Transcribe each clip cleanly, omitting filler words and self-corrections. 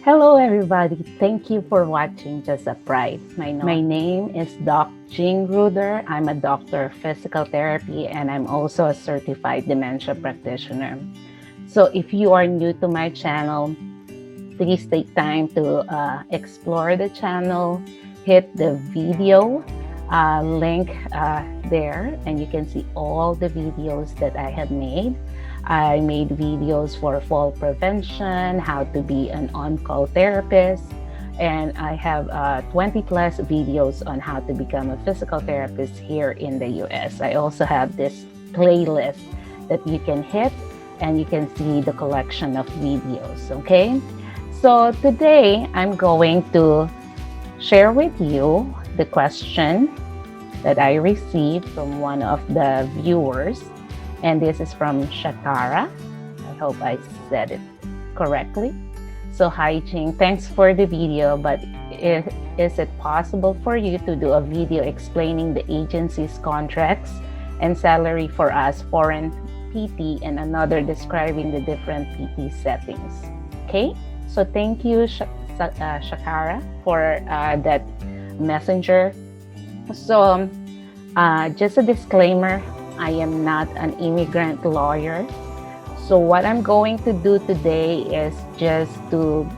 Hello, everybody. Thank you for watching Just Upright. My name is Doc Jean Ruder. I'm a doctor of physical therapy and I'm also a certified dementia practitioner. So, if you are new to my channel, please take time to explore the channel, hit the video link there, and you can see all the videos that I have made. I made videos for fall prevention, how to be an on-call therapist, and I have 20 plus videos on how to become a physical therapist here in the US. I also have this playlist that you can hit and you can see the collection of videos, okay? So today I'm going to share with you the question that I received from one of the viewers. And this is from Shakara. I hope I said it correctly. So hi Jing, thanks for the video, but is it possible for you to do a video explaining the agency's contracts and salary for us foreign PT and another describing the different PT settings? Okay, so thank you Shakara for that messenger. So just a disclaimer, I am not an immigrant lawyer. So what I'm going to do today is just to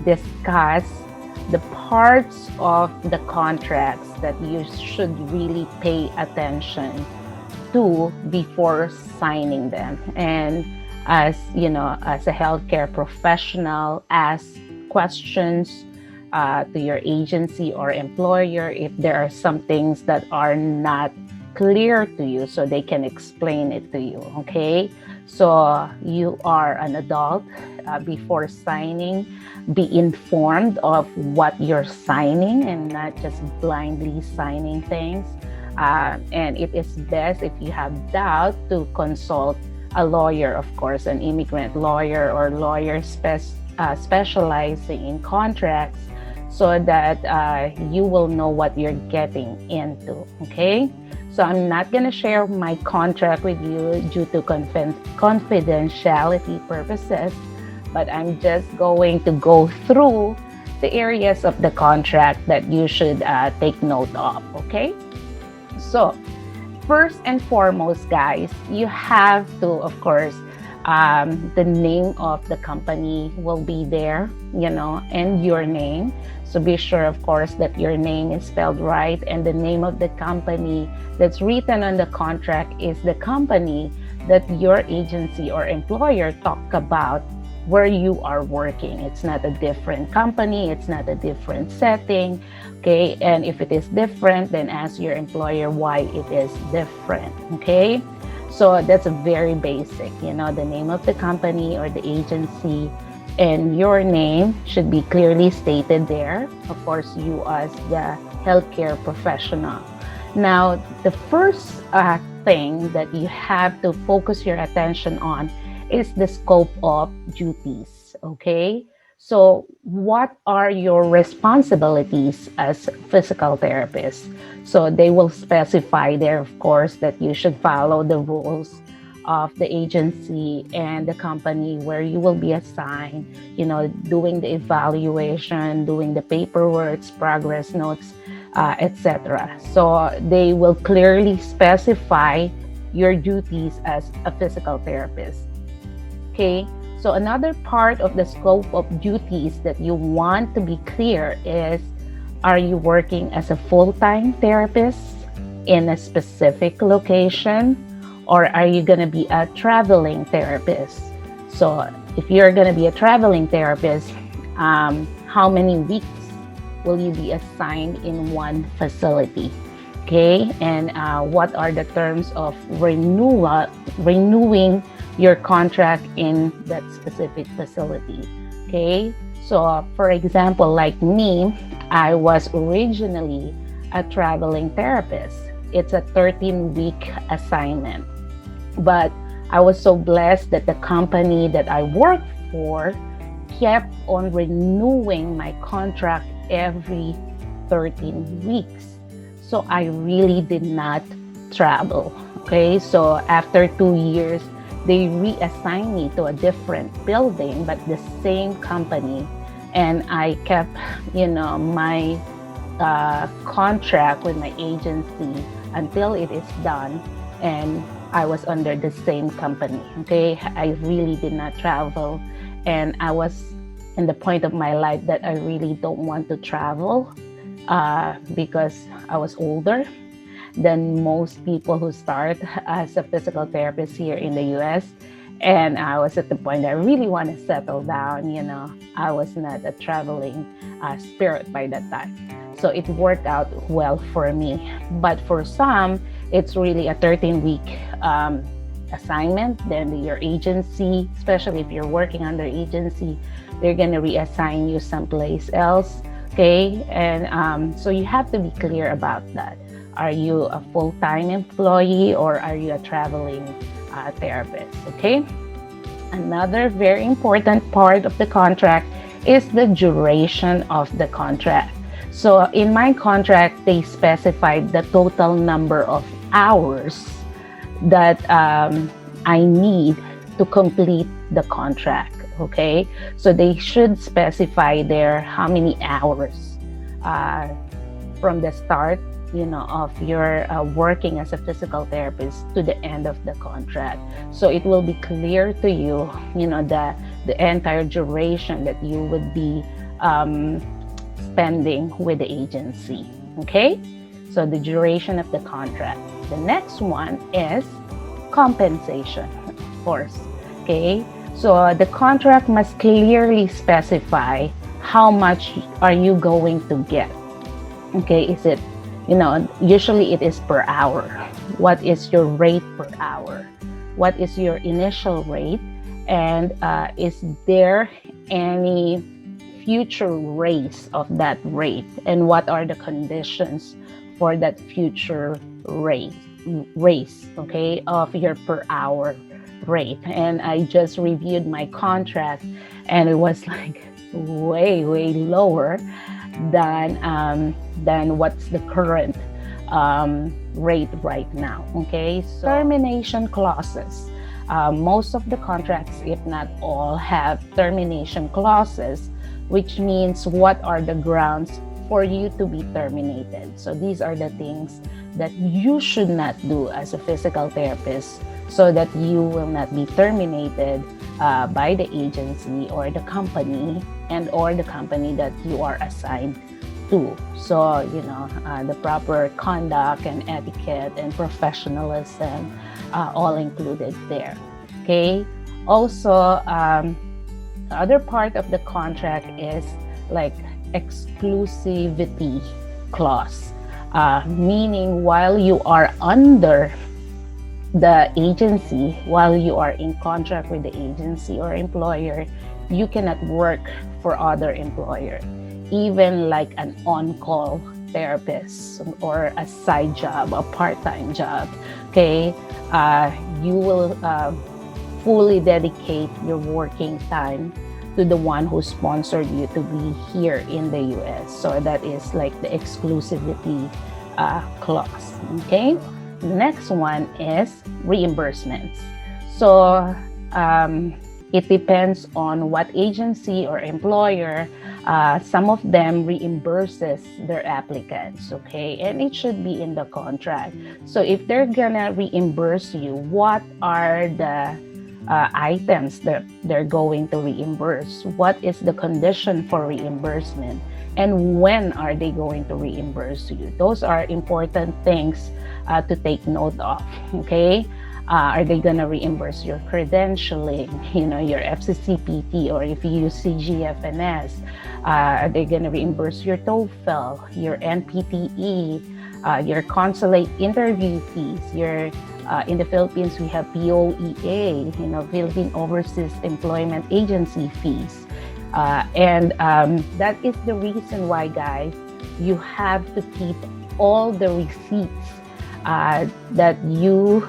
discuss the parts of the contracts that you should really pay attention to before signing them. And as you know, as a healthcare professional, ask questions to your agency or employer if there are some things that are not clear to you so they can explain it to you. Okay, so you are an adult. Before signing, be informed of what you're signing and not just blindly signing things. And it is best, if you have doubt, to consult a lawyer, of course, an immigrant lawyer or lawyer specializing in contracts, so that you will know what you're getting into. Okay, so I'm not going to share my contract with you due to confidentiality purposes, but I'm just going to go through the areas of the contract that you should take note of. Okay, so first and foremost, guys, you have to, of course, the name of the company will be there, and your name. So be sure, of course, that your name is spelled right, and the name of the company that's written on the contract is the company that your agency or employer talk about where you are working. It's not a different company, it's not a different setting, okay? And if it is different, then ask your employer why it is different, okay? So that's a very basic, the name of the company or the agency, and your name should be clearly stated there. Of course, you as the healthcare professional. Now, the first thing that you have to focus your attention on is the scope of duties, okay? So what are your responsibilities as physical therapists? So they will specify there, of course, that you should follow the rules of the agency and the company where you will be assigned, doing the evaluation, doing the paperwork, progress notes, etc. So they will clearly specify your duties as a physical therapist. Okay, so another part of the scope of duties that you want to be clear is, are you working as a full-time therapist in a specific location, or are you going to be a traveling therapist? So if you're going to be a traveling therapist, how many weeks will you be assigned in one facility? Okay, and what are the terms of renewing your contract in that specific facility? Okay, so for example, like me, I was originally a traveling therapist. It's a 13-week assignment, but I was so blessed that the company that I worked for kept on renewing my contract every 13 weeks. So I really did not travel. Okay, so after 2 years, they reassigned me to a different building, but the same company. And I kept, my contract with my agency until it is done. And I was under the same company. Okay. I really did not travel. And I was in the point of my life that I really don't want to travel because I was older than most people who start as a physical therapist here in the US. And I was at the point that I really want to settle down. I was not a traveling spirit by that time. So it worked out well for me. But for some, it's really a 13-week assignment. Then your agency, especially if you're working under agency, they're going to reassign you someplace else. Okay. And so you have to be clear about that. Are you a full-time employee or are you a traveling therapist? Okay. Another very important part of the contract is the duration of the contract. So in my contract, they specified the total number of hours that I need to complete the contract. Okay. So they should specify there how many hours from the start of your working as a physical therapist to the end of the contract. So it will be clear to you, the entire duration that you would be spending with the agency. Okay? So the duration of the contract. The next one is compensation, of course. Okay? So the contract must clearly specify how much are you going to get. Okay? Is it usually it is per hour. What is your rate per hour? What is your initial rate? And is there any future raise of that rate? And what are the conditions for that future raise, okay, of your per hour rate? And I just reviewed my contract and it was like way lower than what's the current rate right now. Okay, so termination clauses. Most of the contracts, if not all, have termination clauses, which means what are the grounds for you to be terminated. So these are the things that you should not do as a physical therapist so that you will not be terminated by the agency or the company or the company that you are assigned to. So, the proper conduct and etiquette and professionalism all included there. Okay. Also, the other part of the contract is like exclusivity clause, meaning while you are under the agency, while you are in contract with the agency or employer, you cannot work for other employer, even like an on-call therapist or a side job, a part-time job. Okay, you will fully dedicate your working time to the one who sponsored you to be here in the US. So that is like the exclusivity clause. Okay. The next one is reimbursements. So it depends on what agency or employer. Some of them reimburses their applicants, okay? And it should be in the contract. So if they're gonna reimburse you, what are the items that they're going to reimburse? What is the condition for reimbursement? And when are they going to reimburse you? Those are important things to take note of, okay? Are they going to reimburse your credentialing, your FCCPT, or if you use CGFNS? Are they going to reimburse your TOEFL, your NPTE, your consulate interview fees, your in the Philippines, we have POEA, Philippine Overseas Employment Agency fees. And that is the reason why, guys, you have to keep all the receipts that you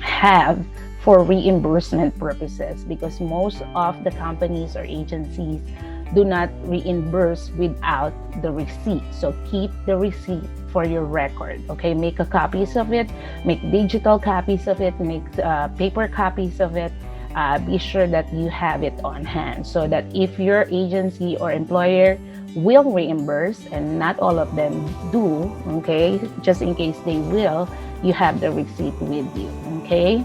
have for reimbursement purposes, because most of the companies or agencies do not reimburse without the receipt. So keep the receipt for your record. Okay, make a copies of it, make digital copies of it, make paper copies of it. Be sure that you have it on hand so that if your agency or employer will reimburse, and not all of them do, okay, just in case they will, you have the receipt with you. Okay.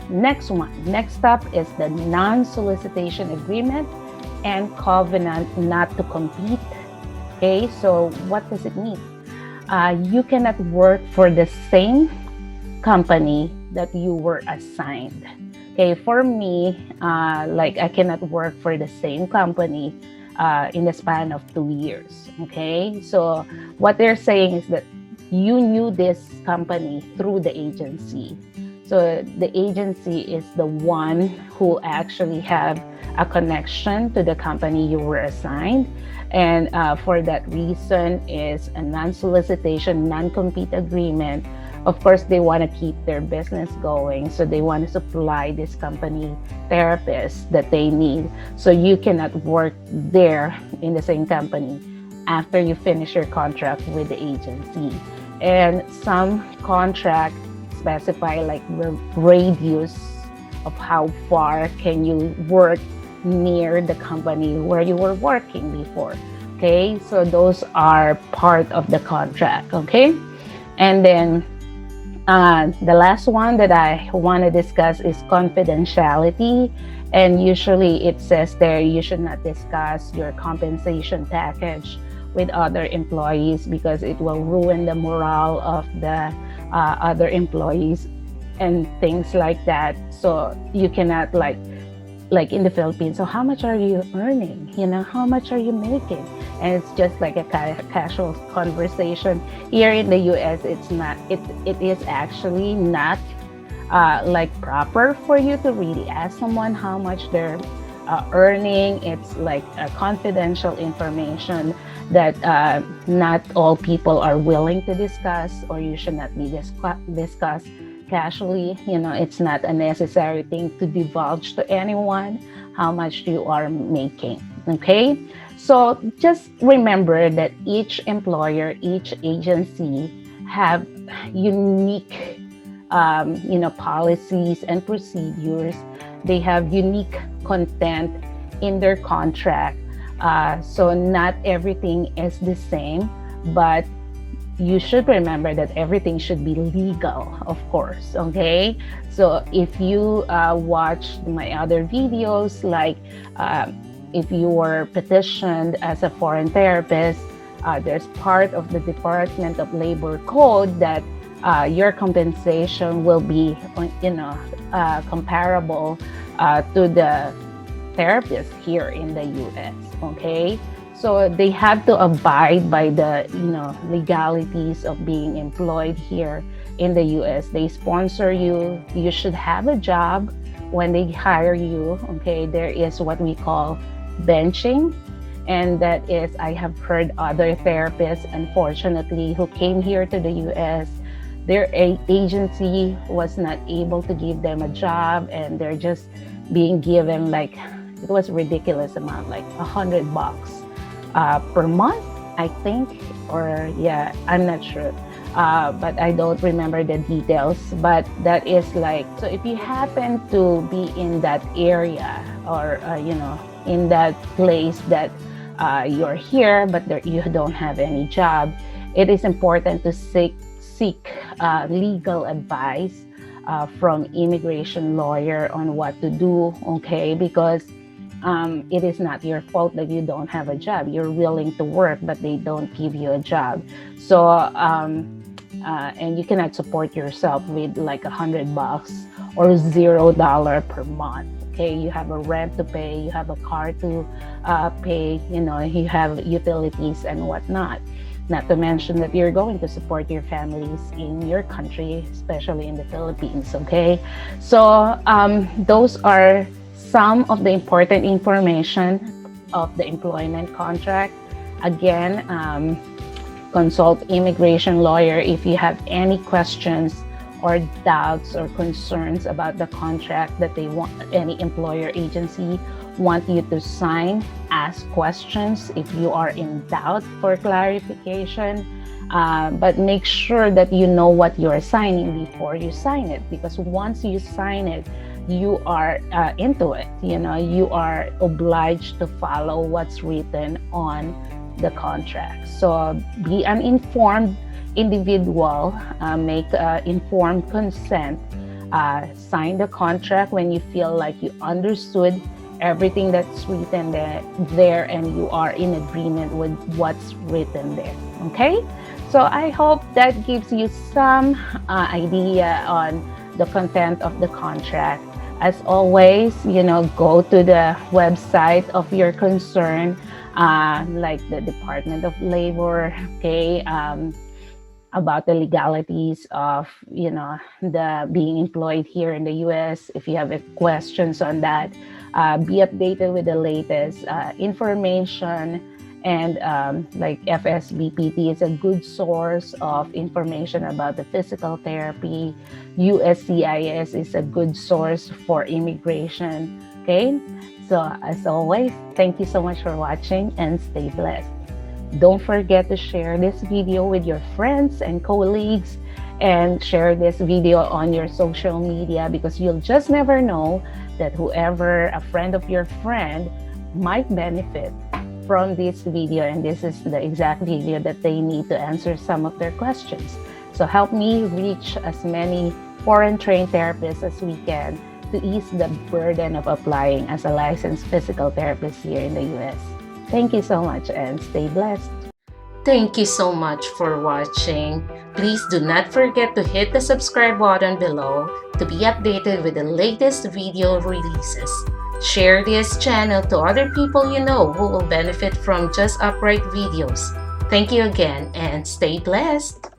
Next up is the non-solicitation agreement and covenant not to compete. Okay, so what does it mean? You cannot work for the same company that you were assigned. Okay, for me, like I cannot work for the same company in the span of 2 years. Okay, so what they're saying is that you knew this company through the agency. So the agency is the one who actually have a connection to the company you were assigned. And for that reason is a non-solicitation, non-compete agreement. Of course, they want to keep their business going. So they want to supply this company therapists that they need. So you cannot work there in the same company after you finish your contract with the agency. And some contract specify like the radius of how far can you work near the company where you were working before. Okay, so those are part of the contract. Okay, and then the last one that I want to discuss is confidentiality. And usually it says there you should not discuss your compensation package with other employees because it will ruin the morale of the other employees and things like that. So you cannot like in the Philippines, so how much are you earning? You know, how much are you making? And it's just like a casual conversation. Here in the US, it's not, it is actually not like proper for you to really ask someone how much they're earning. It's like a confidential information that not all people are willing to discuss, or you should not be discussed casually. You know, it's not a necessary thing to divulge to anyone how much you are making. Okay, so just remember that each employer, each agency have unique policies and procedures. They have unique content in their contract. So not everything is the same, but you should remember that everything should be legal, of course. Okay, so if you watch my other videos, like if you were petitioned as a foreign therapist, there's part of the Department of Labor code that your compensation will be, comparable to the therapists here in the US. Okay, so they have to abide by the legalities of being employed here in the US. They sponsor you. You should have a job when they hire you. Okay, there is what we call benching, and that is, I have heard other therapists, unfortunately, who came here to the US, their agency was not able to give them a job, and they're just being given like, it was a ridiculous amount, like $100 per month, I think, or yeah, I'm not sure, but I don't remember the details. But that is like, so if you happen to be in that area, or in that place that you're here but you don't have any job, it is important to seek legal advice from immigration lawyer on what to do. Okay, because it is not your fault that you don't have a job. You're willing to work, but they don't give you a job. So, and you cannot support yourself with like $100 or $0 per month. Okay, you have a rent to pay, you have a car to pay, you have utilities and whatnot. Not to mention that you're going to support your families in your country, especially in the Philippines. Okay, so those are some of the important information of the employment contract. Again, consult immigration lawyer if you have any questions or doubts or concerns about the contract that they want, any employer agency want you to sign ask questions if you are in doubt for clarification. But make sure that you know what you're signing before you sign it, because once you sign it, you are into it. You are obliged to follow what's written on the contract. So be an informed individual, make informed consent, sign the contract when you feel like you understood everything that's written there and you are in agreement with what's written there. Okay, so I hope that gives you some idea on the content of the contract. As always, go to the website of your concern, like the Department of Labor, okay, about the legalities of the being employed here in the US. If you have questions on that, be updated with the latest information. And like FSBPT is a good source of information about the physical therapy. USCIS is a good source for immigration. Okay, so as always, thank you so much for watching and stay blessed. Don't forget to share this video with your friends and colleagues, and share this video on your social media, because you'll just never know that whoever, a friend of your friend, might benefit from this video, and this is the exact video that they need to answer some of their questions. So help me reach as many foreign trained therapists as we can to ease the burden of applying as a licensed physical therapist here in the US. Thank you so much and stay blessed. Thank you so much for watching. Please do not forget to hit the subscribe button below to be updated with the latest video releases. Share this channel to other people you know who will benefit from Just Upright videos. Thank you again and stay blessed.